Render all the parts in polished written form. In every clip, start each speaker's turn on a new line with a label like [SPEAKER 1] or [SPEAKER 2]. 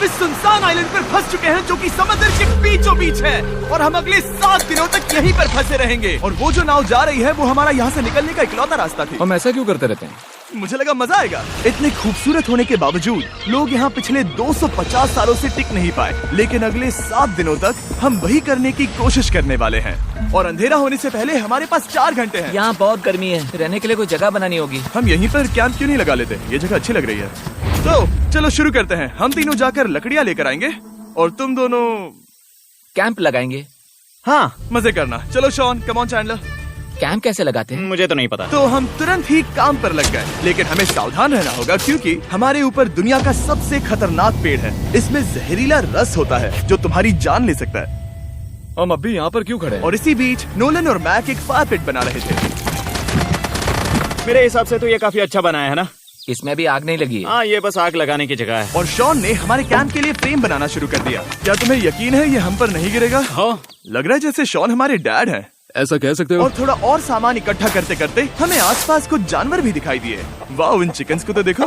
[SPEAKER 1] इस सुनसान आइलैंड पर फंस चुके हैं जो कि समुद्र के बीचों बीच है और हम अगले 7 दिनों तक यहीं पर फंसे रहेंगे। और वो जो नाव जा रही है वो हमारा यहाँ से निकलने का इकलौता रास्ता थी।
[SPEAKER 2] हम ऐसा क्यों करते रहते हैं?
[SPEAKER 1] मुझे लगा मजा आएगा। इतने खूबसूरत होने के बावजूद लोग यहाँ पिछले 250 सालों से टिक नहीं पाए, लेकिन अगले 7 दिनों तक हम वही करने की कोशिश करने वाले हैं। और अंधेरा होने से पहले हमारे पास 4 घंटे हैं।
[SPEAKER 3] यहाँ बहुत गर्मी है, रहने के लिए कोई जगह बनानी होगी।
[SPEAKER 1] हम यहीं पर कैंप क्यों नहीं लगा लेते? ये जगह अच्छी लग रही है। तो चलो शुरू करते हैं। हम तीनों जाकर लकड़ियाँ लेकर आएंगे और तुम दोनों
[SPEAKER 3] कैंप लगाएंगे।
[SPEAKER 1] हाँ, मजे करना। चलो Shawn, come on Chandler.
[SPEAKER 3] Camp कैसे लगाते हैं?
[SPEAKER 4] मुझे तो नहीं पता।
[SPEAKER 1] तो हम तुरंत ही काम पर लग गए, लेकिन हमें सावधान रहना होगा क्योंकि हमारे ऊपर दुनिया का सबसे खतरनाक पेड़ है। इसमें जहरीला रस होता है जो तुम्हारी जान ले सकता है।
[SPEAKER 2] हम अभी यहाँ पर क्यों खड़े हैं?
[SPEAKER 1] और इसी बीच नोलन और मैक एक फायर पिट बना रहे थे।
[SPEAKER 4] मेरे हिसाब से तो ये काफी अच्छा बनाया है ना?
[SPEAKER 3] इसमें भी आग नहीं लगी है।
[SPEAKER 4] हाँ, ये बस आग लगाने की जगह है।
[SPEAKER 1] और शॉन ने हमारे कैंप के लिए फ्रेम बनाना शुरू कर दिया। क्या तुम्हें यकीन है ये हम पर नहीं गिरेगा?
[SPEAKER 4] हाँ।
[SPEAKER 1] लग रहा है जैसे शॉन हमारे डैड हैं।
[SPEAKER 2] ऐसा कह सकते हो?
[SPEAKER 1] और थोड़ा और सामान इकट्ठा करते करते हमें आसपास कुछ जानवर भी दिखाई दिए। वाह, इन चिकन्स को तो देखो।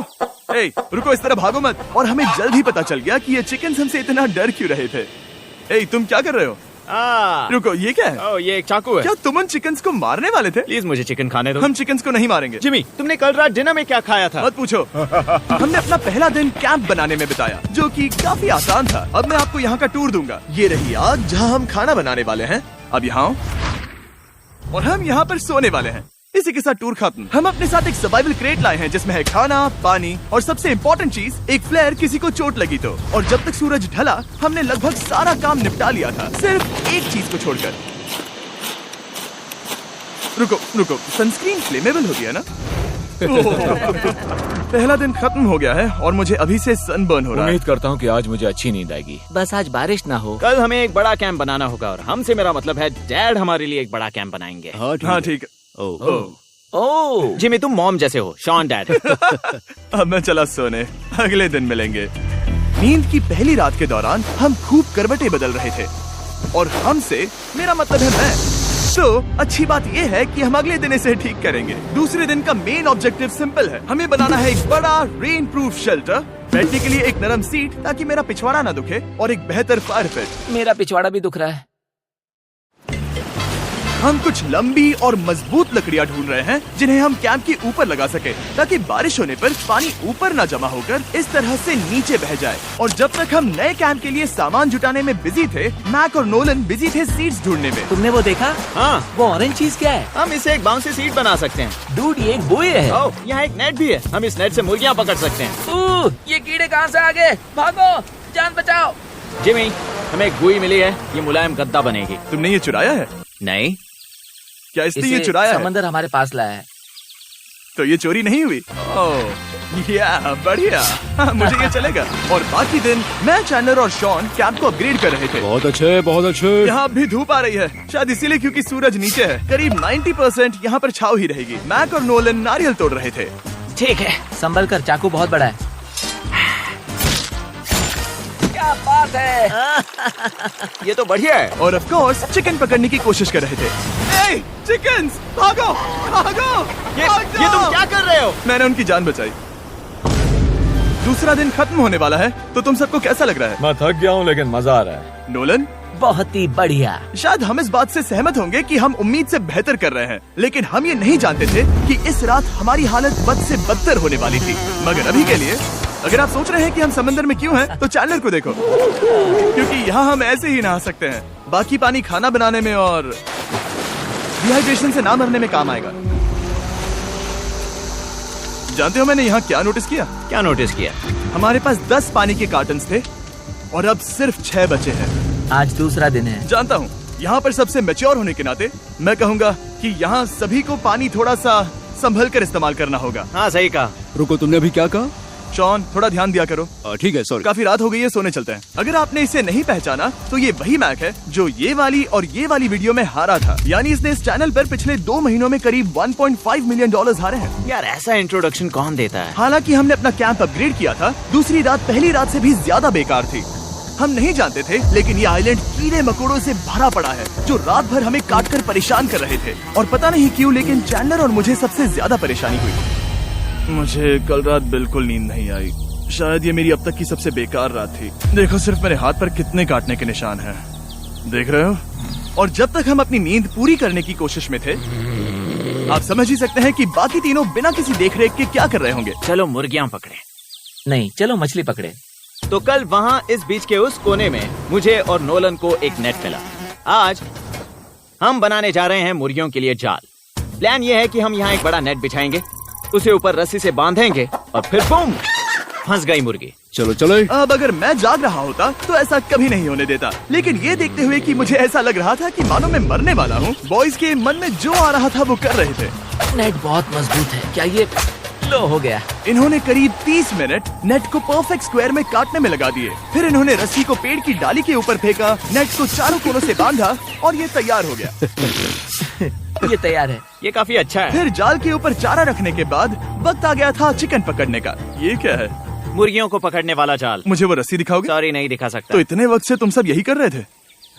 [SPEAKER 1] ए, रुको, इस तरह भागो मत। और हमें जल्द ही पता चल गया कि ये चिकन्स हमसे इतना डर क्यों रहे थे। ए, तुम क्या कर रहे हो? रुको, ये क्या है?
[SPEAKER 4] ओह, ये एक चाकू है।
[SPEAKER 1] क्या तुम उन चिकन्स को मारने वाले थे?
[SPEAKER 4] प्लीज मुझे चिकन खाने दो।
[SPEAKER 1] हम चिकन्स को नहीं मारेंगे।
[SPEAKER 4] जिमी, तुमने कल रात डिनर में क्या खाया था?
[SPEAKER 1] मत पूछो। हमने अपना पहला दिन कैंप बनाने में बिताया, जो कि काफी आसान था। अब मैं आपको यहाँ का टूर दूंगा। ये रही आग जहाँ हम खाना बनाने वाले हैं। अब यहाँ और हम यहाँ पर सोने वाले हैं। इसी के साथ टूर खत्म। हम अपने साथ एक सर्वाइवल क्रेट लाए हैं जिसमें है खाना, पानी और सबसे इम्पोर्टेंट चीज एक फ्लेयर किसी को चोट लगी तो। और जब तक सूरज ढला हमने लगभग सारा काम निपटा लिया था, सिर्फ एक चीज को छोड़कर। रुको, सनस्क्रीन फ्लेमेबल हो गया ना? पहला दिन खत्म हो गया है और मुझे अभी से सनबर्न हो रहा है।
[SPEAKER 2] उम्मीद करता हूँ कि आज मुझे अच्छी नींद आएगी।
[SPEAKER 3] बस आज बारिश ना हो।
[SPEAKER 4] कल हमें एक बड़ा कैंप बनाना होगा और हमसे मेरा मतलब है डैड हमारे लिए एक बड़ा कैंप बनाएंगे।
[SPEAKER 1] हाँ ठीक है।
[SPEAKER 3] ओह,
[SPEAKER 4] जिमी, तुम मॉम जैसे हो। Shawn dad.
[SPEAKER 1] अब मैं चला सोने, अगले दिन मिलेंगे। नींद की पहली रात के दौरान हम खूब करवटें बदल रहे थे और हमसे मेरा मतलब है मैं। तो अच्छी बात यह है कि हम अगले दिन इसे ठीक करेंगे। दूसरे दिन का मेन ऑब्जेक्टिव सिंपल है। हमें बनाना है एक बड़ा रेन प्रूफ शेल्टर, बैठने के लिए एक नरम सीट ताकि मेरा पिछवाड़ा ना दुखे और एक बेहतर फायर पिट।
[SPEAKER 3] मेरा पिछवाड़ा भी दुख रहा है।
[SPEAKER 1] हम कुछ लंबी और मजबूत लकड़ियाँ ढूंढ रहे हैं जिन्हें हम कैंप के ऊपर लगा सके ताकि बारिश होने पर पानी ऊपर न जमा होकर इस तरह से नीचे बह जाए। और जब तक हम नए कैंप के लिए सामान जुटाने में बिजी थे, मैक और नोलन बिजी थे सीड्स ढूंढने में।
[SPEAKER 3] तुमने वो देखा?
[SPEAKER 4] हाँ,
[SPEAKER 3] वो ऑरेंज चीज क्या है?
[SPEAKER 4] हम इसे एक बाउंसी सीट बना सकते हैं।
[SPEAKER 3] डूड, ये एक बुए है।
[SPEAKER 4] ओह, यहाँ एक नेट भी है। हम इस नेट से मुर्गियाँ पकड़ सकते हैं।
[SPEAKER 3] ये कीड़े कहाँ से आ गए? भागो, जान बचाओ।
[SPEAKER 4] जिमी, हमें एक बुई मिली है। ये मुलायम गद्दा बनेगी।
[SPEAKER 1] तुमने ये चुराया है?
[SPEAKER 4] नहीं,
[SPEAKER 1] क्या इसलिए ये चुराया है?
[SPEAKER 3] समंदर हमारे पास लाया है।
[SPEAKER 1] तो ये चोरी नहीं हुई? ओह, या बढ़िया। मुझे ये चलेगा। और बाकी दिन मैं, चैंडलर और शॉन कैंप को अपग्रेड कर रहे थे।
[SPEAKER 2] बहुत अच्छे, बहुत अच्छे।
[SPEAKER 1] यहाँ भी धूप आ रही है, शायद इसीलिए क्योंकि सूरज नीचे है। करीब 90% यहाँ पर छाव ही रहेगी। मैक और नोलन नारियल तोड़ रहे थे।
[SPEAKER 3] ठीक है, संभल कर, चाकू बहुत बड़ा है। क्या बात है।
[SPEAKER 4] ये तो बढ़िया है।
[SPEAKER 1] और ऑफ कोर्स चिकन पकड़ने की कोशिश कर रहे थे। ए, चिकन्स, भागो, भागो,
[SPEAKER 4] ये तुम क्या कर रहे हो?
[SPEAKER 1] मैंने उनकी जान बचाई। दूसरा दिन खत्म होने वाला है, तो तुम सबको कैसा लग रहा है?
[SPEAKER 2] मैं थक गया हूँ लेकिन मजा आ रहा है।
[SPEAKER 1] नोलन,
[SPEAKER 3] बहुत ही बढ़िया।
[SPEAKER 1] शायद हम इस बात से सहमत होंगे कि हम उम्मीद से बेहतर कर रहे हैं, लेकिन हम ये नहीं जानते थे कि इस रात हमारी हालत बद से बदतर होने वाली थी। मगर अभी के लिए अगर आप सोच रहे हैं कि हम समंदर में क्यों हैं, तो चैंडलर को देखो, क्योंकि यहाँ हम ऐसे ही नहा सकते हैं। बाकी पानी खाना बनाने में और डिहाइड्रेशन से ना मरने में काम आएगा। जानते हो मैंने यहाँ क्या नोटिस किया?
[SPEAKER 4] क्या नोटिस किया?
[SPEAKER 1] हमारे पास 10 पानी के कार्टन्स थे और अब सिर्फ 6 बचे हैं।
[SPEAKER 3] आज दूसरा दिन है।
[SPEAKER 1] जानता हूँ, यहाँ पर सबसे मैच्योर होने के नाते मैं कहूँगा कि यहाँ सभी को पानी थोड़ा सा संभल कर इस्तेमाल करना होगा।
[SPEAKER 4] हाँ, सही कहा।
[SPEAKER 2] रुको, तुमने अभी क्या कहा?
[SPEAKER 1] शॉन, थोड़ा ध्यान दिया करो।
[SPEAKER 2] ठीक है, सॉरी।
[SPEAKER 1] काफी रात हो गई है, सोने चलते हैं। अगर आपने इसे नहीं पहचाना तो ये वही मैक है जो ये वाली और ये वाली वीडियो में हारा था। यानी इसने इस चैनल पर पिछले 2 महीनों में करीब $1.5 मिलियन हारे हैं।
[SPEAKER 4] यार, ऐसा इंट्रोडक्शन कौन देता है?
[SPEAKER 1] हालांकि हमने अपना कैंप अपग्रेड किया था, दूसरी रात पहली रात से भी ज्यादा बेकार थी। हम नहीं जानते थे, लेकिन ये आइलैंड कीड़े मकोड़ों से भरा पड़ा है जो रात भर हमें काट कर परेशान कर रहे थे। और पता नहीं क्यों, लेकिन चैंडलर और मुझे सबसे ज्यादा परेशानी हुई। मुझे कल रात बिल्कुल नींद नहीं आई। शायद ये मेरी अब तक की सबसे बेकार रात थी। देखो सिर्फ मेरे हाथ पर कितने काटने के निशान हैं। देख रहे हो? और जब तक हम अपनी नींद पूरी करने की कोशिश में थे, आप समझ ही सकते हैं कि बाकी तीनों बिना किसी देखरेख के क्या कर रहे होंगे।
[SPEAKER 4] चलो मुर्गियां पकड़े।
[SPEAKER 3] नहीं, चलो मछली पकड़े।
[SPEAKER 4] तो कल वहाँ इस बीच के उस कोने में मुझे और नोलन को एक नेट मिला। आज हम बनाने जा रहे हैं मुर्गियों के लिए जाल। प्लान ये है कि हम यहाँ एक बड़ा नेट बिछाएंगे, उसे ऊपर रस्सी से बांधेंगे और फिर बूम, फंस गई मुर्गी।
[SPEAKER 2] चलो चलो।
[SPEAKER 1] अब अगर मैं जाग रहा होता तो ऐसा कभी नहीं होने देता, लेकिन ये देखते हुए कि मुझे ऐसा लग रहा था कि मानो मैं मरने वाला हूँ, बॉयज के मन में जो आ रहा था वो कर रहे थे।
[SPEAKER 3] नेट बहुत मजबूत है। क्या ये लो हो गया?
[SPEAKER 1] इन्होंने करीब 30 मिनट नेट को परफेक्ट स्क्वायर में काटने में लगा दिए। फिर इन्होंने रस्सी को पेड़ की डाली के ऊपर फेंका, नेट को चारों कोनों से बांधा और ये तैयार हो गया।
[SPEAKER 3] ये तैयार है।
[SPEAKER 4] ये काफी अच्छा है।
[SPEAKER 1] फिर जाल के ऊपर चारा रखने के बाद वक्त आ गया था चिकन पकड़ने का। ये क्या है?
[SPEAKER 4] मुर्गियों को पकड़ने वाला जाल।
[SPEAKER 1] मुझे वो रस्सी दिखाओगे?
[SPEAKER 4] सॉरी, नहीं दिखा सकता।
[SPEAKER 1] तो इतने वक्त से तुम सब यही कर रहे थे?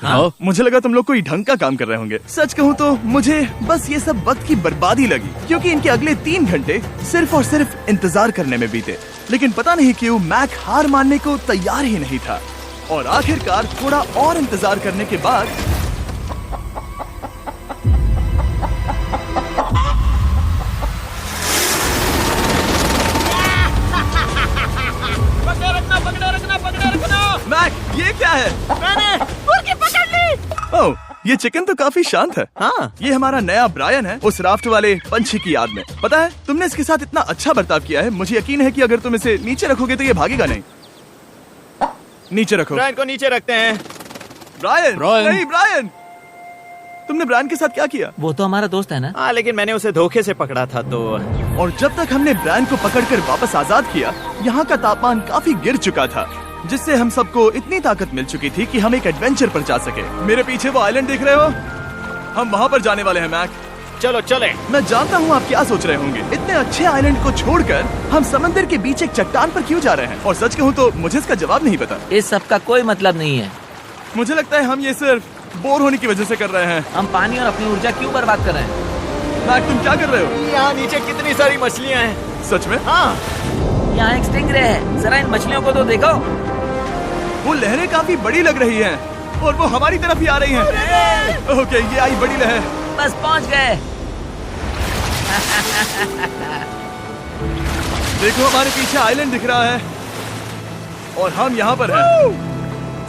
[SPEAKER 2] हाँ।
[SPEAKER 1] मुझे लगा तुम लोग कोई ढंग का काम कर रहे होंगे। सच कहूँ तो मुझे बस ये सब वक्त की बर्बादी लगी, क्योंकि इनके अगले 3 घंटे सिर्फ और सिर्फ इंतजार करने में बीते। लेकिन पता नहीं क्यों मैक हार मानने को तैयार ही नहीं था, और आखिरकार थोड़ा और इंतजार करने के बाद मैक, ये क्या है?
[SPEAKER 4] मैंने मुर्गी पकड़ ली।
[SPEAKER 1] ओह, ये चिकन तो काफी शांत है।
[SPEAKER 4] हाँ।
[SPEAKER 1] ये हमारा नया ब्रायन है, उस राफ्ट वाले पंछी की याद में। पता है, तुमने इसके साथ इतना अच्छा बर्ताव किया है, मुझे यकीन है कि अगर तुम इसे नीचे रखोगे तो ये भागेगा नहीं। नीचे रखो।
[SPEAKER 4] ब्रायन को नीचे रखते हैं।
[SPEAKER 1] Brian,
[SPEAKER 2] Brian.
[SPEAKER 1] नहीं ब्रायन, तुमने ब्रायन के साथ क्या किया?
[SPEAKER 3] वो तो हमारा दोस्त है ना।
[SPEAKER 4] हाँ, लेकिन मैंने उसे धोखे से पकड़ा था तो।
[SPEAKER 1] और जब तक हमने ब्रायन को पकड़कर वापस आजाद किया, यहाँ का तापमान काफी गिर चुका था, जिससे हम सबको इतनी ताकत मिल चुकी थी कि हम एक एडवेंचर पर जा सके। मेरे पीछे वो आइलैंड देख रहे हो? हम वहाँ पर जाने वाले हैं मैक।
[SPEAKER 4] चलो चले।
[SPEAKER 1] मैं जानता हूँ आप क्या सोच रहे होंगे, इतने अच्छे आइलैंड को छोड़कर हम समंदर के बीच एक चट्टान पर क्यों जा रहे हैं? और सच कहूँ तो मुझे इसका जवाब नहीं पता।
[SPEAKER 3] इस सब का कोई मतलब नहीं है।
[SPEAKER 1] मुझे लगता है हम ये सिर्फ बोर होने की वजह से कर रहे हैं।
[SPEAKER 3] हम पानी और अपनी ऊर्जा क्यों बर्बाद कर रहे हैं?
[SPEAKER 1] मैक, तुम क्या कर रहे हो?
[SPEAKER 4] यहाँ नीचे कितनी सारी मछलियाँ हैं।
[SPEAKER 1] सच में?
[SPEAKER 4] हाँ।
[SPEAKER 3] यहाँ एक स्टिंगरे है, जरा इन मछलियों को तो देखो।
[SPEAKER 1] वो लहरें काफी बड़ी लग रही हैं और वो हमारी तरफ ही आ रही हैं। ओके, ये आई बड़ी लहर।
[SPEAKER 3] बस पहुँच गए।
[SPEAKER 1] देखो हमारे पीछे आइलैंड दिख रहा है और हम यहाँ पर हैं।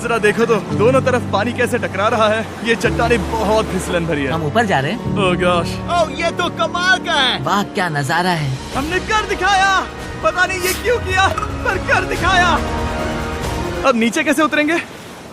[SPEAKER 1] जरा देखो तो दोनों तरफ पानी कैसे टकरा रहा है। ये चट्टानें बहुत फिसलन भरी है।
[SPEAKER 3] हम ऊपर जा रहे हैं।
[SPEAKER 1] ओह गॉश,
[SPEAKER 4] ओह, ये तो कमाल का है।
[SPEAKER 3] वाह, क्या नजारा है।
[SPEAKER 1] हमने कर दिखाया। पता नहीं ये क्यों किया, पर कर दिखाया। अब नीचे कैसे उतरेंगे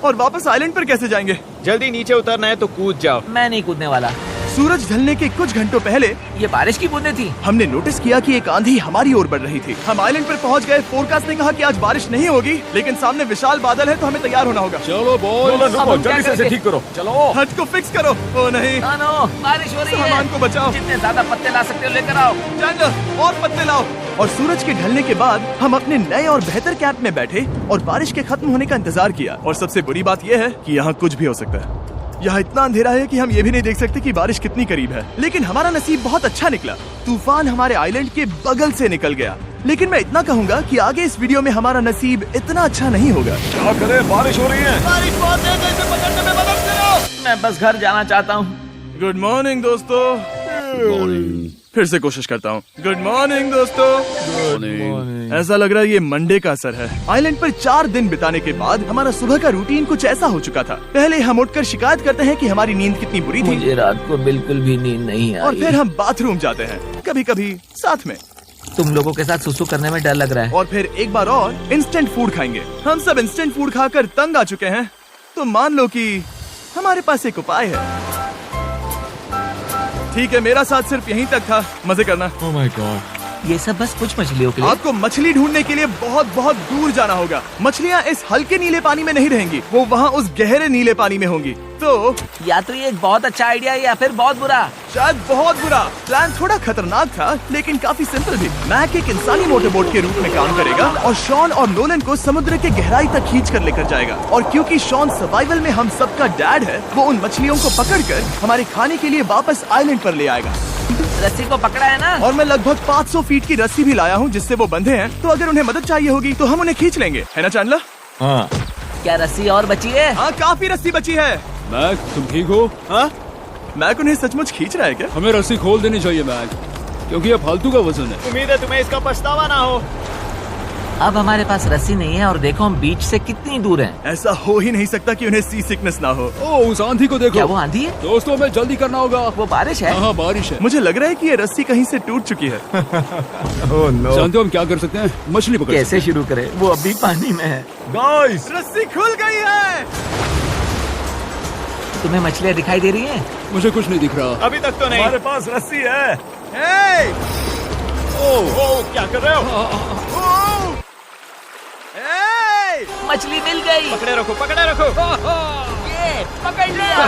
[SPEAKER 1] और वापस आइलैंड पर कैसे जाएंगे?
[SPEAKER 4] जल्दी नीचे उतरना है तो कूद जाओ।
[SPEAKER 3] मैं नहीं कूदने वाला।
[SPEAKER 1] सूरज ढलने के कुछ घंटों पहले
[SPEAKER 3] ये बारिश की बूंदें थी।
[SPEAKER 1] हमने नोटिस किया कि एक आंधी हमारी ओर बढ़ रही थी। हम आइलैंड पर पहुंच गए। फोरकास्ट ने कहा कि आज बारिश नहीं होगी, लेकिन सामने विशाल बादल है तो हमें तैयार होना होगा।
[SPEAKER 2] चलो बॉय,
[SPEAKER 3] अब हम क्या
[SPEAKER 2] जल्दी से इसे
[SPEAKER 3] करेंगे?
[SPEAKER 2] ठीक करो। चलो।
[SPEAKER 1] हट को फिक्स करो। ओ नहीं,
[SPEAKER 3] नो, बारिश हो रही है।
[SPEAKER 1] सामान को बचाओ।
[SPEAKER 3] जितने ज्यादा पत्ते ला सकते हो लेकर आओ।
[SPEAKER 1] चैंडलर, और पत्ते लाओ। और सूरज के ढलने के बाद हम अपने नए और बेहतर कैंप में बैठे और बारिश के खत्म होने का इंतजार किया। और सबसे बुरी बात यह है कि यहाँ कुछ भी हो सकता है। यहाँ इतना अंधेरा है कि हम ये भी नहीं देख सकते कि बारिश कितनी करीब है। लेकिन हमारा नसीब बहुत अच्छा निकला। तूफान हमारे आइलैंड के बगल से निकल गया। लेकिन मैं इतना कहूँगा कि आगे इस वीडियो में हमारा नसीब इतना अच्छा नहीं होगा।
[SPEAKER 2] क्या करें, बारिश हो रही है।
[SPEAKER 4] बारिश बहुत तेज है, इसे पकड़ने में मदद करो।
[SPEAKER 3] मैं बस घर जाना चाहता हूँ।
[SPEAKER 1] गुड मॉर्निंग दोस्तों। फिर से कोशिश करता हूँ। गुड मॉर्निंग दोस्तों। ऐसा लग रहा है ये मंडे का असर है। आइलैंड पर 4 दिन बिताने के बाद हमारा सुबह का रूटीन कुछ ऐसा हो चुका था। पहले हम उठकर शिकायत करते हैं कि हमारी नींद कितनी बुरी थी,
[SPEAKER 3] मुझे रात को बिल्कुल भी नींद नहीं आई।
[SPEAKER 1] और फिर हम बाथरूम जाते हैं, कभी कभी साथ में।
[SPEAKER 3] तुम लोगों के साथ सुसु करने में डर लग रहा है।
[SPEAKER 1] और फिर एक बार और इंस्टेंट फूड खाएंगे। हम सब इंस्टेंट फूड खाकर तंग आ चुके हैं, तो मान लो कि हमारे पास एक उपाय है। ठीक है, मेरा साथ सिर्फ यहीं तक था। मजे करना।
[SPEAKER 2] Oh my God.
[SPEAKER 3] ये सब बस कुछ मछलियों के लिए।
[SPEAKER 1] आपको मछली ढूंढने के लिए बहुत बहुत दूर जाना होगा। मछलियाँ इस हल्के नीले पानी में नहीं रहेंगी, वो वहाँ उस गहरे नीले पानी में होंगी। तो
[SPEAKER 3] या तो ये एक बहुत अच्छा आइडिया है या फिर बहुत बुरा।
[SPEAKER 1] शायद बहुत बुरा। प्लान थोड़ा खतरनाक था, लेकिन काफी सिंपल भी। मैक एक इंसानी मोटरबोट के रूप में काम करेगा और शॉन और नोलन को समुद्र के गहराई तक खींच कर लेकर जाएगा। और क्योंकि शॉन सर्वाइवल में हम सबका डैड है, वो उन मछलियों को पकड़कर हमारे खाने के लिए वापस आइलैंड पर ले आएगा।
[SPEAKER 3] रस्सी को पकड़ा है ना?
[SPEAKER 1] और मैं लगभग 500 फीट की रस्सी भी लाया हूँ जिससे वो बंधे हैं, तो अगर उन्हें मदद चाहिए होगी तो हम उन्हें खींच लेंगे, है ना चैंडलर?
[SPEAKER 2] हाँ।
[SPEAKER 3] क्या रस्सी और बची है?
[SPEAKER 1] हाँ, काफी रस्सी बची है।
[SPEAKER 2] मैक, तुम ठीक हो?
[SPEAKER 1] हाँ? मैक उन्हें सचमुच खींच रहा है क्या?
[SPEAKER 2] हमें रस्सी खोल देनी चाहिए मैक, क्योंकि ये फालतू का वजन है।
[SPEAKER 4] उम्मीद है तुम्हें इसका पछतावा ना हो।
[SPEAKER 3] अब हमारे पास रस्सी नहीं है और देखो हम बीच से कितनी दूर हैं।
[SPEAKER 1] ऐसा हो ही नहीं सकता कि उन्हें सी सिकनेस ना हो।
[SPEAKER 2] ओ, उस आंधी को देखो।
[SPEAKER 3] क्या वो आंधी है?
[SPEAKER 2] दोस्तों, हमें जल्दी करना होगा।
[SPEAKER 3] वो बारिश है?
[SPEAKER 2] हाँ, बारिश है।
[SPEAKER 1] मुझे लग रहा है कि ये रस्सी कहीं से टूट चुकी है।
[SPEAKER 2] जानते हो हम क्या कर सकते हैं? मछली पकड़
[SPEAKER 3] कैसे शुरू करें? वो अभी पानी में है।
[SPEAKER 2] गाइस,
[SPEAKER 1] रस्सी खुल गई है।
[SPEAKER 3] तुम्हें मछलियाँ दिखाई दे रही हैं?
[SPEAKER 2] मुझे कुछ नहीं दिख रहा।
[SPEAKER 4] अभी तक तो नहीं।
[SPEAKER 2] हमारे पास रस्सी है।
[SPEAKER 1] हे!
[SPEAKER 4] ओ, क्या कर रहे हो?
[SPEAKER 1] ओह! हे!
[SPEAKER 3] मछली मिल गई।
[SPEAKER 4] पकड़े रखो, पकड़े रखो।
[SPEAKER 3] ये पकड़ लिया।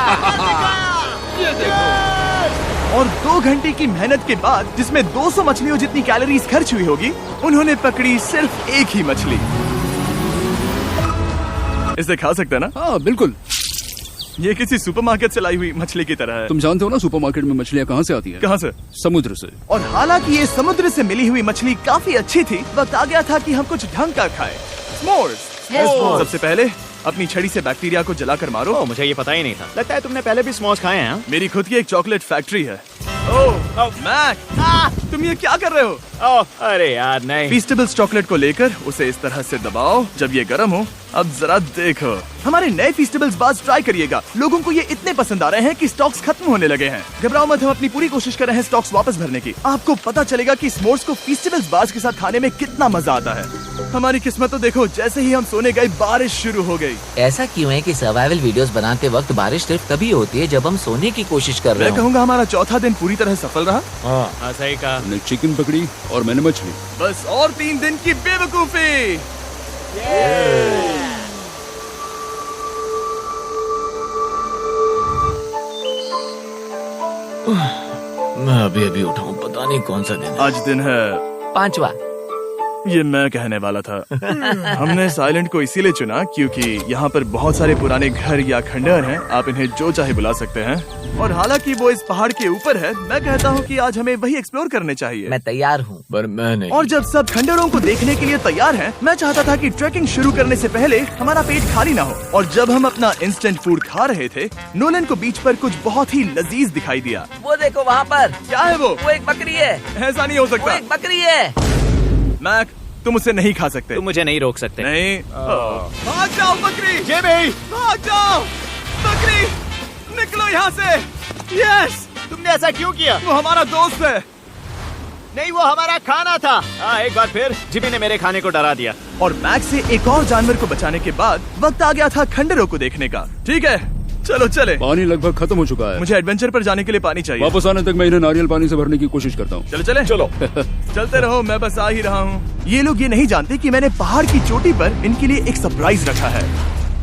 [SPEAKER 2] ये देखो।
[SPEAKER 1] और 2 घंटे की मेहनत के बाद, जिसमें 200 मछलियों जितनी कैलोरीज खर्च हुई होगी, उन्होंने पकड़ी सिर्फ एक ही मछली। इसे खा सकते हैं ना?
[SPEAKER 2] हाँ, बिल्कुल।
[SPEAKER 1] ये किसी सुपरमार्केट से लाई हुई मछली की तरह है।
[SPEAKER 2] तुम जानते हो ना सुपरमार्केट में मछलियाँ कहाँ से आती है?
[SPEAKER 1] कहाँ से?
[SPEAKER 2] समुद्र से।
[SPEAKER 1] और हालांकि ये समुद्र से मिली हुई मछली काफी अच्छी थी, वक्त आ गया था कि हम कुछ ढंग का खाएं। स्मोर्स।
[SPEAKER 3] S'mores।
[SPEAKER 1] सबसे पहले अपनी छड़ी से बैक्टीरिया को जलाकर मारो।
[SPEAKER 4] ओ, मुझे ये पता ही नहीं था। लगता है तुमने पहले भी स्मोज खाए हैं।
[SPEAKER 1] मेरी खुद की एक चॉकलेट फैक्ट्री है। ओह मैक, तुम ये क्या कर रहे हो?
[SPEAKER 4] ओह, अरे यार नहीं।
[SPEAKER 1] फीस्टेबल्स चॉकलेट को लेकर उसे इस तरह से दबाओ। जब ये गर्म हो, अब जरा देखो। हमारे नए फीस्टेबल्स बार्स ट्राई करिएगा। लोगों को ये इतने पसंद आ रहे हैं कि स्टॉक्स खत्म होने लगे हैं। घबराओ मत, हम अपनी पूरी कोशिश कर रहे हैं स्टॉक्स वापस भरने की। आपको पता चलेगा कि स्मोर्स को फीस्टेबल्स बार्स के साथ खाने में कितना मजा आता है। हमारी किस्मत तो देखो, जैसे ही हम सोने गए बारिश शुरू हो गई।
[SPEAKER 3] ऐसा क्यों है कि सर्वाइवल वीडियोस बनाते वक्त बारिश सिर्फ तभी होती है जब हम सोने की कोशिश कर रहे
[SPEAKER 1] मैं
[SPEAKER 3] हो?
[SPEAKER 1] कहूँगा हमारा चौथा दिन पूरी तरह सफल रहा।
[SPEAKER 4] हाँ, सही कहा।
[SPEAKER 2] मैंने चिकन पकड़ी और मैंने मछली।
[SPEAKER 1] बस और 3 दिन की बेवकूफी।
[SPEAKER 3] मैं अभी अभी उठाऊं, पता नहीं कौन सा दिन है।
[SPEAKER 1] आज दिन है
[SPEAKER 3] 5वां।
[SPEAKER 1] ये मैं कहने वाला था। हमने इस आइलैंड को इसीलिए चुना क्योंकि यहाँ पर बहुत सारे पुराने घर या खंडहर हैं। आप इन्हें जो चाहे बुला सकते हैं। और हालांकि वो इस पहाड़ के ऊपर है, मैं कहता हूँ कि आज हमें वही एक्सप्लोर करने चाहिए।
[SPEAKER 3] मैं तैयार हूँ।
[SPEAKER 2] पर मैं नहीं।
[SPEAKER 1] और जब सब खंडहरों को देखने के लिए तैयार हैं, मैं चाहता था कि ट्रैकिंग शुरू करने से पहले हमारा पेट खाली ना हो। और जब हम अपना इंस्टेंट फूड खा रहे थे, नोलन को बीच पर कुछ बहुत ही लजीज दिखाई दिया।
[SPEAKER 3] वो देखो वहाँ पर।
[SPEAKER 1] क्या है वो?
[SPEAKER 3] वो एक बकरी है।
[SPEAKER 1] ऐसा नहीं हो
[SPEAKER 3] वो
[SPEAKER 1] सकता।
[SPEAKER 3] एक बकरी है।
[SPEAKER 1] मैक, तुम उसे नहीं खा सकते।
[SPEAKER 4] तुम मुझे नहीं रोक सकते।
[SPEAKER 1] नहीं। भाग जाओ बकरी।
[SPEAKER 4] ये भी।
[SPEAKER 1] भाग जाओ बकरी, निकलो यहाँ से। यस,
[SPEAKER 4] तुमने ऐसा क्यों किया?
[SPEAKER 1] वो हमारा दोस्त है।
[SPEAKER 4] नहीं, वो हमारा खाना था। हाँ, एक बार फिर जिमी ने मेरे खाने को डरा दिया।
[SPEAKER 1] और मैक से एक और जानवर को बचाने के बाद वक्त आ गया था खंडहरों को देखने का। ठीक है, चलो चले।
[SPEAKER 2] पानी लगभग खत्म हो चुका है।
[SPEAKER 1] मुझे एडवेंचर पर जाने के लिए पानी चाहिए।
[SPEAKER 2] वापस आने तक मैं इन्हें नारियल पानी से भरने की कोशिश करता हूँ।
[SPEAKER 1] चलो चले। चलो चलते रहो, मैं बस आ ही रहा हूँ। ये लोग ये नहीं जानते कि मैंने पहाड़ की चोटी पर इनके लिए एक सरप्राइज रखा है।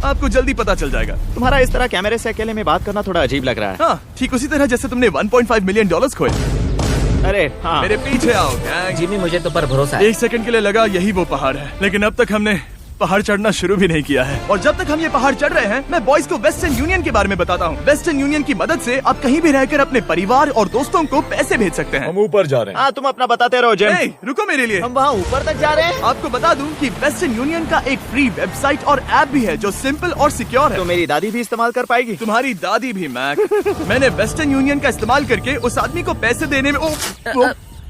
[SPEAKER 1] आपको जल्दी पता चल जाएगा।
[SPEAKER 4] तुम्हारा इस तरह कैमरे से अकेले में बात करना थोड़ा अजीब लग रहा है।
[SPEAKER 1] हाँ, ठीक उसी तरह जैसे तुमने $1.5 मिलियन खोए।
[SPEAKER 4] अरे हाँ।
[SPEAKER 1] मेरे पीछे आओ गैंग।
[SPEAKER 3] जिमी, मुझे तो पर भरोसा है।
[SPEAKER 1] 1 सेकंड के लिए लगा यही वो पहाड़ है, लेकिन अब तक हमने पहाड़ चढ़ना शुरू भी नहीं किया है। और जब तक हम ये पहाड़ चढ़ रहे हैं, मैं बॉयज को वेस्टर्न यूनियन के बारे में बताता हूँ। वेस्टर्न यूनियन की मदद से आप कहीं भी रहकर अपने परिवार और दोस्तों को पैसे भेज सकते हैं।
[SPEAKER 2] हम ऊपर जा रहे हैं।
[SPEAKER 4] हाँ, तुम अपना बताते रहो जिम।
[SPEAKER 1] Hey, रुको मेरे लिए।
[SPEAKER 4] हम वहाँ ऊपर तक जा रहे हैं।
[SPEAKER 1] आपको बता दूं कि वेस्टर्न यूनियन का एक फ्री वेबसाइट और ऐप भी है जो सिंपल और सिक्योर है।
[SPEAKER 4] तो मेरी दादी भी इस्तेमाल कर पाएगी।
[SPEAKER 1] तुम्हारी दादी भी मैक। मैंने वेस्टर्न यूनियन का इस्तेमाल करके उस आदमी को पैसे देने में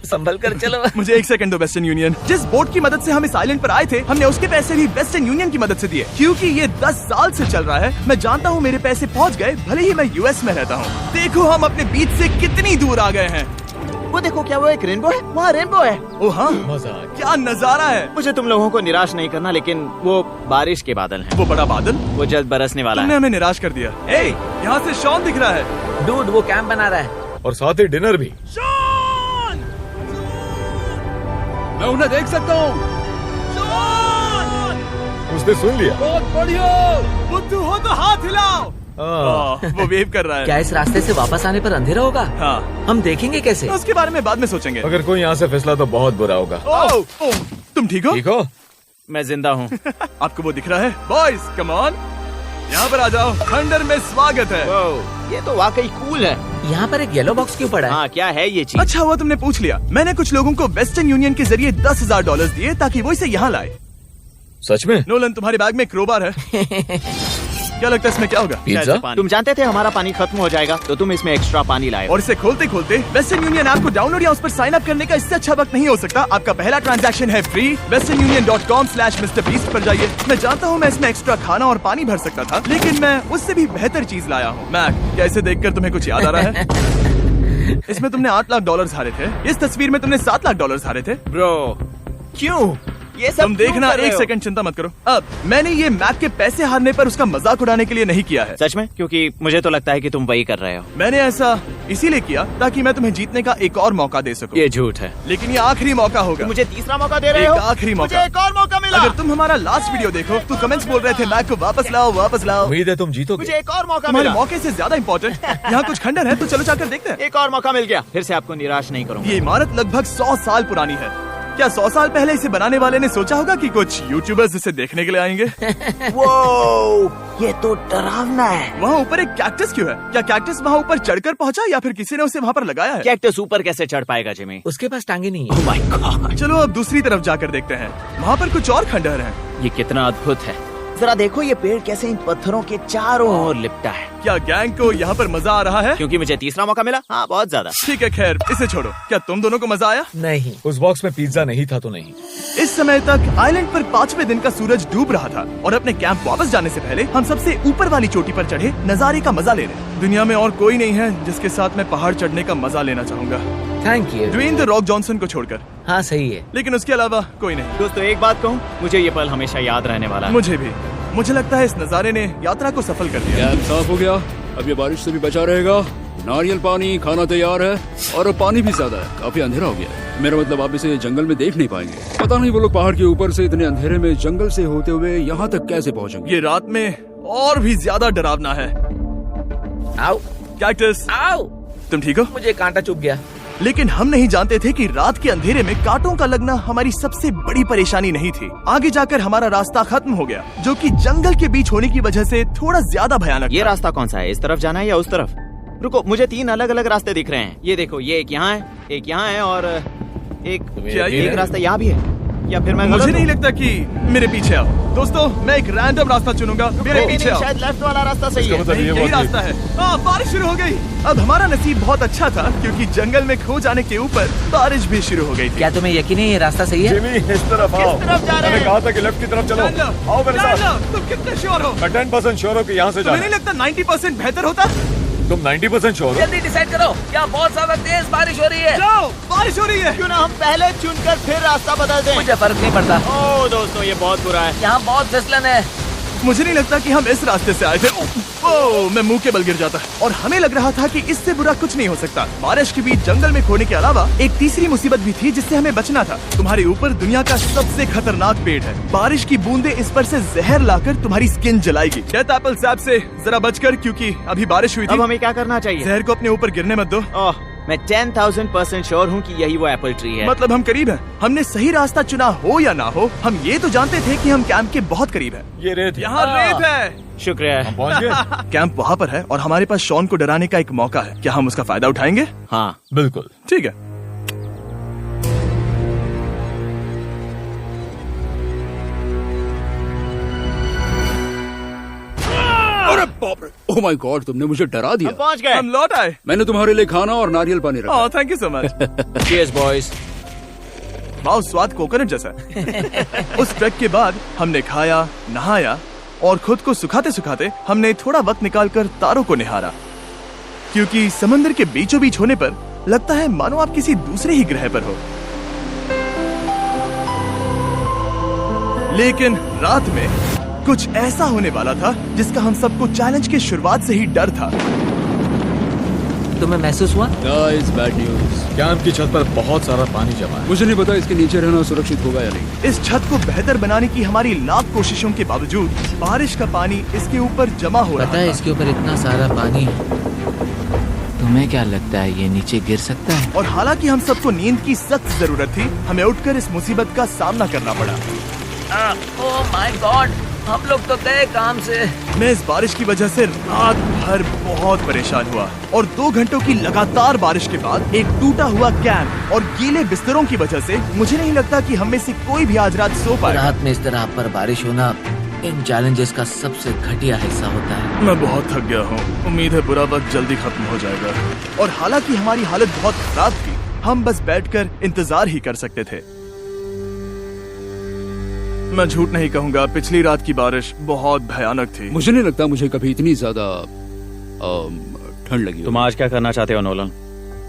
[SPEAKER 3] संभल कर चलो।
[SPEAKER 1] मुझे 1 सेकंड दो। वेस्टर्न यूनियन, जिस बोट की मदद से हम इस आइलैंड पर आए थे, हमने उसके पैसे भी वेस्टर्न यूनियन की मदद से दिए। क्योंकि ये 10 साल से चल रहा है, मैं जानता हूँ मेरे पैसे पहुँच गए, भले ही मैं यूएस में रहता हूँ। देखो हम अपने बीच से कितनी दूर आ गए हैं।
[SPEAKER 4] वो देखो, क्या वो एक रेनबो है? वहाँ रेनबो है।
[SPEAKER 1] ओ हाँ, क्या नजारा है।
[SPEAKER 4] मुझे तुम लोगों को निराश नहीं करना, लेकिन वो बारिश के बादल हैं।
[SPEAKER 1] वो बड़ा बादल,
[SPEAKER 4] वो जल्द बरसने वाला
[SPEAKER 1] तुमने
[SPEAKER 4] है।
[SPEAKER 1] हमें निराश कर दिया। ए, यहाँ से शॉन दिख रहा है।
[SPEAKER 3] डूड, वो कैंप बना रहा है।
[SPEAKER 2] और साथ ही डिनर भी।
[SPEAKER 1] शॉन!
[SPEAKER 2] मैं उन्हें देख सकता हूँ।
[SPEAKER 1] शॉन!
[SPEAKER 2] उसने सुन लिया।
[SPEAKER 1] बहुत बढ़िया। बुद्धू हो तो हाथ हिलाओ। वो वेव कर रहा है।
[SPEAKER 3] क्या इस रास्ते से वापस आने पर अंधेरा होगा?
[SPEAKER 1] हाँ,
[SPEAKER 3] हम देखेंगे कैसे?
[SPEAKER 1] उसके बारे में बाद में सोचेंगे।
[SPEAKER 2] अगर कोई यहाँ से फिसला तो बहुत बुरा होगा।
[SPEAKER 1] ओह, तुम ठीक हो?
[SPEAKER 2] ठीक हो?
[SPEAKER 4] मैं जिंदा हूँ।
[SPEAKER 1] आपको वो दिख रहा है? बॉयज कम ऑन, यहाँ पर आ जाओ। खंडर में स्वागत है।
[SPEAKER 4] ये तो वाकई कूल है।
[SPEAKER 3] यहाँ पर एक येलो बॉक्स क्यों पड़ा है?
[SPEAKER 4] हाँ, क्या है ये चीज?
[SPEAKER 1] अच्छा हुआ तुमने पूछ लिया। मैंने कुछ लोगों को वेस्टर्न यूनियन के जरिए $10,000 दिए ताकि वो इसे यहाँ लाए।
[SPEAKER 5] सच में?
[SPEAKER 1] नोलन, तुम्हारे बैग में क्रोबार है। क्या लगता है इसमें क्या होगा?
[SPEAKER 5] पिज्जा?
[SPEAKER 4] तुम जानते थे हमारा पानी खत्म हो जाएगा, तो तुम इसमें एक्स्ट्रा पानी लाए।
[SPEAKER 1] और इसे खोलते खोलते वेस्टर्न यूनियन ऐप को डाउनलोड या उस पर साइन अप करने का इससे अच्छा वक्त नहीं हो सकता। आपका पहला ट्रांजैक्शन है फ्री। westernunion.com/MrBeast पर जाइए। मैं जानता हूँ मैं इसमें एक्स्ट्रा खाना और पानी भर सकता था, लेकिन मैं उससे भी बेहतर चीज लाया हूँ। मैक, क्या इसे देखकर तुम्हें कुछ याद आ रहा है? इसमें तुमने $8 लाख हारे थे। इस तस्वीर में तुमने $7 लाख हारे थे।
[SPEAKER 4] ब्रो, क्यों ये सब
[SPEAKER 1] तुम देखना,
[SPEAKER 4] क्यों कर रहे
[SPEAKER 1] एक
[SPEAKER 4] हो?
[SPEAKER 1] सेकंड चिंता मत करो। अब मैंने ये मैक के पैसे हारने पर उसका मजाक उड़ाने के लिए नहीं किया है।
[SPEAKER 4] सच में? क्योंकि मुझे तो लगता है कि तुम वही कर रहे हो।
[SPEAKER 1] मैंने ऐसा इसीलिए किया ताकि मैं तुम्हें जीतने का एक और मौका दे सकूं।
[SPEAKER 4] ये झूठ है।
[SPEAKER 1] लेकिन ये आखिरी मौका होगा।
[SPEAKER 4] मुझे तीसरा मौका दे रहे
[SPEAKER 1] एक
[SPEAKER 4] हो?
[SPEAKER 1] आखिरी मौका।
[SPEAKER 4] मुझे एक और मौका मिला।
[SPEAKER 1] अगर तुम हमारा लास्ट वीडियो देखो तो कमेंट्स बोल रहे थे मैक को वापस लाओ, वापस लाओ।
[SPEAKER 5] उम्मीद है तुम जीतोगे।
[SPEAKER 4] मुझे एक और मौका
[SPEAKER 1] तुम्हारे
[SPEAKER 4] मिला।
[SPEAKER 1] मौके से ज्यादा इम्पोर्टेंट यहाँ कुछ खंडर है, तो चलो जाकर देखते हैं।
[SPEAKER 4] एक और मौका मिल गया। फिर से आपको निराश नहीं करूंगा।
[SPEAKER 1] ये इमारत लगभग 100 साल पुरानी है। क्या 100 साल पहले इसे बनाने वाले ने सोचा होगा कि कुछ यूट्यूबर्स इसे देखने के लिए आएंगे?
[SPEAKER 4] वो ये तो डरावना है।
[SPEAKER 1] वहाँ ऊपर एक कैक्टस क्यों है? क्या कैक्टस वहाँ ऊपर चढ़कर पहुँचा या फिर किसी ने उसे वहाँ पर लगाया है?
[SPEAKER 4] कैक्टस ऊपर कैसे चढ़ पाएगा जिमी?
[SPEAKER 3] उसके पास टांगे नहीं है।
[SPEAKER 4] ओह माय गॉड,
[SPEAKER 1] चलो अब दूसरी तरफ जाकर देखते हैं। वहाँ पर कुछ और खंडहर हैं।
[SPEAKER 4] ये कितना अद्भुत है। जरा देखो ये पेड़ कैसे इन पत्थरों के चारों ओर लिपटा है।
[SPEAKER 1] क्या गैंग को यहाँ पर मजा आ रहा है?
[SPEAKER 4] क्योंकि मुझे तीसरा मौका मिला। हाँ, बहुत ज्यादा।
[SPEAKER 1] ठीक है, खैर इसे छोड़ो। क्या तुम दोनों को मजा आया?
[SPEAKER 3] नहीं।
[SPEAKER 5] उस बॉक्स में पिज्जा नहीं था तो नहीं।
[SPEAKER 1] इस समय तक आइलैंड पर 5वें दिन का सूरज डूब रहा था और अपने कैंप वापस जाने से पहले हम सबसे ऊपर वाली चोटी पर चढ़े नजारे का मजा ले रहे। दुनिया में और कोई नहीं है जिसके साथ मैं पहाड़ चढ़ने का मजा लेना चाहूंगा,
[SPEAKER 3] thank you.
[SPEAKER 1] Dwayne the Rock Johnson को छोड़कर।
[SPEAKER 3] हाँ सही है।
[SPEAKER 1] लेकिन उसके अलावा कोई नहीं।
[SPEAKER 4] दोस्तों, एक बात कहूँ, मुझे ये पल हमेशा याद रहने वाला है।
[SPEAKER 1] मुझे भी। मुझे लगता है इस नजारे ने यात्रा को सफल कर दिया।
[SPEAKER 2] कैंप साफ हो गया, अब ये बारिश से भी बचा रहेगा। नारियल पानी, खाना तैयार है और अब पानी भी ज्यादा है। काफी अंधेरा हो गया है। मेरा मतलब आप इसे जंगल में देख नहीं पाएंगे। पता नहीं वो लोग पहाड़ के ऊपर से इतने अंधेरे में जंगल से होते हुए यहाँ तक कैसे पहुँचेंगे।
[SPEAKER 1] ये रात में और भी ज्यादा डरावना है।
[SPEAKER 3] आओ
[SPEAKER 1] कैक्टस,
[SPEAKER 3] आओ।
[SPEAKER 1] तुम ठीक हो?
[SPEAKER 3] मुझे कांटा चुभ गया।
[SPEAKER 1] लेकिन हम नहीं जानते थे कि रात के अंधेरे में कांटों का लगना हमारी सबसे बड़ी परेशानी नहीं थी। आगे जाकर हमारा रास्ता खत्म हो गया, जो कि जंगल के बीच होने की वजह से थोड़ा ज्यादा भयानक
[SPEAKER 4] ये
[SPEAKER 1] था।
[SPEAKER 4] रास्ता कौन सा है? इस तरफ जाना है या उस तरफ? रुको, मुझे 3 अलग अलग रास्ते दिख रहे हैं। ये देखो, ये एक यहाँ है, एक यहाँ है और
[SPEAKER 1] क्या ये-
[SPEAKER 4] एक रास्ता यहाँ भी है। या फिर मैं
[SPEAKER 1] मुझे
[SPEAKER 4] गलत
[SPEAKER 1] नहीं
[SPEAKER 4] हूँ?
[SPEAKER 1] लगता कि मेरे पीछे आओ। दोस्तों, मैं एक रैंडम रास्ता चुनूंगा। मेरे
[SPEAKER 4] नहीं,
[SPEAKER 1] पीछे
[SPEAKER 4] नहीं,
[SPEAKER 1] आओ।
[SPEAKER 4] शायद लेफ्ट वाला रास्ता सही है।
[SPEAKER 5] मतलब
[SPEAKER 1] नहीं,
[SPEAKER 5] ये
[SPEAKER 1] यही
[SPEAKER 5] बहुत ही-
[SPEAKER 1] रास्ता है। हाँ, बारिश शुरू हो गई। अब हमारा नसीब बहुत अच्छा था क्योंकि जंगल में खो जाने के ऊपर बारिश भी शुरू हो गई थी।
[SPEAKER 3] क्या तुम्हें यकीन है ये रास्ता सही है?
[SPEAKER 5] जिमी, इस तरफ आओ।
[SPEAKER 4] तरफ जा रहे
[SPEAKER 5] मैंने
[SPEAKER 4] हैं?
[SPEAKER 5] कहा था कि लेफ्ट की तरफ चलो।
[SPEAKER 1] जान लो,
[SPEAKER 5] आओ मेरे
[SPEAKER 1] जान
[SPEAKER 5] साथ।
[SPEAKER 1] लो, तुम कितने श्योर हो?
[SPEAKER 5] मैं 10% श्योर हूँ कि यहाँ से
[SPEAKER 1] तुम्हें
[SPEAKER 5] जाना
[SPEAKER 1] नहीं लगता 90% बेहतर होता?
[SPEAKER 5] तुम 90% श्योर हो?
[SPEAKER 3] जल्दी डिसाइड करो। क्या बहुत ज्यादा तेज बारिश हो रही है?
[SPEAKER 1] जाओ, बारिश हो रही है।
[SPEAKER 4] क्यों ना हम पहले चुनकर फिर रास्ता बदल दें?
[SPEAKER 3] मुझे फर्क नहीं पड़ता।
[SPEAKER 4] ओह दोस्तों, ये बहुत बुरा है।
[SPEAKER 3] यहाँ बहुत फिसलन है।
[SPEAKER 1] मुझे नहीं लगता कि हम इस रास्ते से आए थे। ओह, मैं मुंह के बल गिर जाता। और हमें लग रहा था कि इससे बुरा कुछ नहीं हो सकता। बारिश के बीच जंगल में खोने के अलावा एक तीसरी मुसीबत भी थी जिससे हमें बचना था। तुम्हारे ऊपर दुनिया का सबसे खतरनाक पेड़ है। बारिश की बूंदें इस पर से जहर लाकर तुम्हारी स्किन जलाएगी। डेथ एप्पल सैप से जरा बचकर, क्योंकि अभी बारिश हुई
[SPEAKER 4] अब
[SPEAKER 1] थी।
[SPEAKER 4] हमें क्या करना चाहिए?
[SPEAKER 1] जहर को अपने ऊपर गिरने मत दो।
[SPEAKER 4] ओह, मैं 10,000% श्योर हूँ कि यही वो एप्पल ट्री है।
[SPEAKER 1] मतलब हम करीब हैं। हमने सही रास्ता चुना हो या ना हो, हम ये तो जानते थे कि हम कैंप के बहुत करीब हैं।
[SPEAKER 5] ये रेत है।
[SPEAKER 1] यहाँ रेत है।
[SPEAKER 4] शुक्रिया है।
[SPEAKER 5] हम पहुँच गए।
[SPEAKER 1] कैंप वहाँ पर है और हमारे पास शॉन को डराने का एक मौका है। क्या हम उसका फायदा उठाएंगे?
[SPEAKER 4] हाँ,
[SPEAKER 5] बिल्कुल।
[SPEAKER 1] ठीक है।
[SPEAKER 2] अरे बाप रे, ओह माय गॉड, तुमने मुझे डरा दिया।
[SPEAKER 4] हम पहुँच गए।
[SPEAKER 1] हम लौट आए।
[SPEAKER 2] मैंने तुम्हारे लिए खाना और नारियल पानी रखा।
[SPEAKER 1] Oh, thank you so much.
[SPEAKER 4] Cheers, boys.
[SPEAKER 1] वाह, स्वाद कोकोनट जैसा है। उस ट्रैक के बाद हमने खाया, नहाया और खुद को सुखाते सुखाते हमने थोड़ा वक्त निकालकर तारों को निहारा, क्योंकि समंदर के बीचों बीच होने पर लगता है मानो आप किसी दूसरे ही ग्रह पर हो। लेकिन रात में कुछ ऐसा होने वाला था जिसका हम सबको चैलेंज की शुरुआत से ही डर था।
[SPEAKER 3] तुम्हें महसूस हुआ?
[SPEAKER 2] Guys, bad news.
[SPEAKER 5] कैंप की छत पर बहुत सारा पानी जमा है।
[SPEAKER 2] मुझे नहीं पता इसके नीचे रहना सुरक्षित होगा या नहीं।
[SPEAKER 1] इस छत को बेहतर बनाने की हमारी लाख कोशिशों के बावजूद बारिश का पानी इसके ऊपर जमा हो रहा
[SPEAKER 3] पता है
[SPEAKER 1] था।
[SPEAKER 3] इसके ऊपर इतना सारा पानी है। तुम्हें क्या लगता है ये नीचे गिर सकता है?
[SPEAKER 1] और हालांकि हम सबको नींद की सख्त जरूरत थी, हमें उठकर इस मुसीबत का सामना करना पड़ा।
[SPEAKER 3] ओह माय गॉड, हम लोग तो गए काम से।
[SPEAKER 1] मैं इस बारिश की वजह से रात भर बहुत परेशान हुआ और 2 घंटों की लगातार बारिश के बाद एक टूटा हुआ कैंप और गीले बिस्तरों की वजह से मुझे नहीं लगता कि हम में से कोई भी आज रात सो पाएगा।
[SPEAKER 3] रात में इस तरह पर बारिश होना इन चैलेंजेस का सबसे घटिया हिस्सा होता है।
[SPEAKER 1] मैं बहुत थक गया हूँ। उम्मीद है बुरा वक्त जल्दी खत्म हो जाएगा। और हालांकि हमारी हालत बहुत खराब थी, हम बस बैठकर इंतजार ही कर सकते थे। मैं झूठ नहीं कहूँगा, पिछली रात की बारिश बहुत भयानक थी।
[SPEAKER 2] मुझे नहीं लगता मुझे कभी इतनी ज्यादा ठंड लगी हो।
[SPEAKER 4] तुम आज क्या करना चाहते हो नोलन?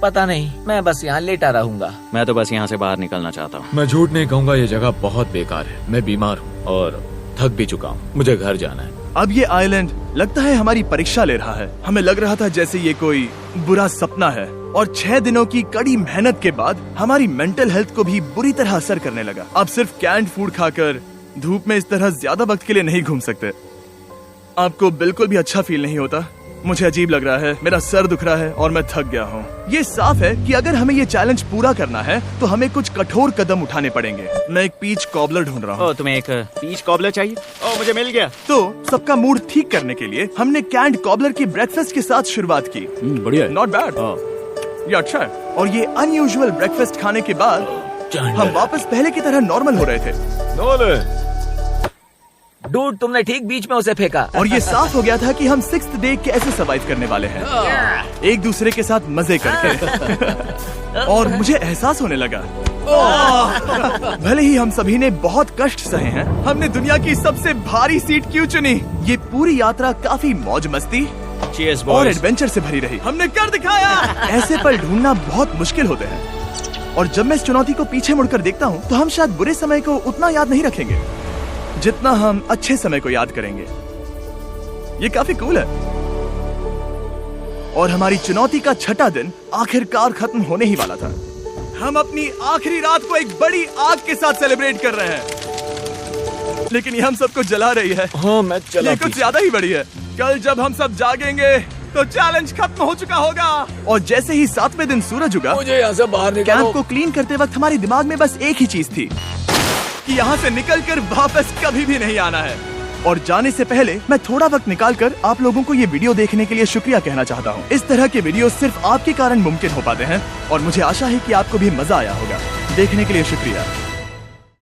[SPEAKER 3] पता नहीं, मैं बस यहाँ लेटा रहूंगा।
[SPEAKER 4] मैं तो बस यहाँ से बाहर निकलना चाहता हूँ।
[SPEAKER 5] मैं झूठ नहीं कहूँगा, ये जगह बहुत बेकार है। मैं बीमार हूँ और थक भी चुका हूँ। मुझे घर जाना है।
[SPEAKER 1] अब ये आइलैंड लगता है हमारी परीक्षा ले रहा है। हमें लग रहा था जैसे ये कोई बुरा सपना है और 6 दिनों की कड़ी मेहनत के बाद हमारी मेंटल हेल्थ को भी बुरी तरह असर करने लगा। अब सिर्फ कैंड फूड खाकर धूप में इस तरह ज्यादा वक्त के लिए नहीं घूम सकते। आपको बिल्कुल भी अच्छा फील नहीं होता? मुझे अजीब लग रहा है, मेरा सर दुख रहा है और मैं थक गया हूँ। ये साफ है कि अगर हमें ये चैलेंज पूरा करना है तो हमें कुछ कठोर कदम उठाने पड़ेंगे। मैं एक पीच कॉबलर ढूंढ रहा हूँ।
[SPEAKER 4] तुम्हें एक पीच कॉबलर चाहिए? मुझे मिल गया।
[SPEAKER 1] तो सबका मूड ठीक करने के लिए हमने कैंड कॉबलर के ब्रेकफास्ट के साथ शुरुआत की।
[SPEAKER 2] बढ़िया है।
[SPEAKER 1] नॉट बैड, ये अच्छा है। और ये अनयूजुअल ब्रेकफास्ट खाने के बाद हम वापस पहले की तरह नॉर्मल हो रहे थे।
[SPEAKER 5] नोलन,
[SPEAKER 3] डूड, तुमने ठीक बीच में उसे फेंका।
[SPEAKER 1] और ये साफ हो गया था कि हम 6th डे कैसे सर्वाइव करने वाले हैं, एक दूसरे के साथ मजे करके। और मुझे एहसास होने लगा, भले ही हम सभी ने बहुत कष्ट सहे हैं, हमने दुनिया की सबसे भारी सीट क्यों चुनी? ये पूरी यात्रा काफी मौज मस्ती
[SPEAKER 4] Cheers,
[SPEAKER 1] और
[SPEAKER 4] boys.
[SPEAKER 1] एडवेंचर से भरी रही। हमने कर दिखाया। ऐसे पल ढूंढना बहुत मुश्किल होते हैं और जब मैं इस चुनौती को पीछे मुड़कर देखता हूँ तो हम शायद बुरे समय को उतना याद नहीं रखेंगे जितना हम अच्छे समय को याद करेंगे। ये काफी कूल है। और हमारी चुनौती का 6ठा दिन आखिरकार खत्म होने ही वाला था। हम अपनी आखिरी रात को एक बड़ी आग के साथ सेलिब्रेट कर रहे हैं, लेकिन ये हम सबको जला रही है।
[SPEAKER 5] हाँ मैं चला।
[SPEAKER 1] ये कुछ ज्यादा ही बड़ी है। कल जब हम सब जागेंगे तो चैलेंज खत्म हो चुका होगा। और जैसे ही 7वें दिन सूरज उगा,
[SPEAKER 5] मुझे यहाँ से बाहर
[SPEAKER 1] कैंप
[SPEAKER 5] निकालो।
[SPEAKER 1] को क्लीन करते वक्त हमारे दिमाग में बस एक ही चीज थी कि यहाँ से निकलकर वापस कभी भी नहीं आना है। और जाने से पहले मैं थोड़ा वक्त निकालकर आप लोगों को ये वीडियो देखने के लिए शुक्रिया कहना चाहता हूँ। इस तरह के वीडियो सिर्फ आपके कारण मुमकिन हो पाते हैं और मुझे आशा है कि आपको भी मजा आया होगा। देखने के लिए शुक्रिया।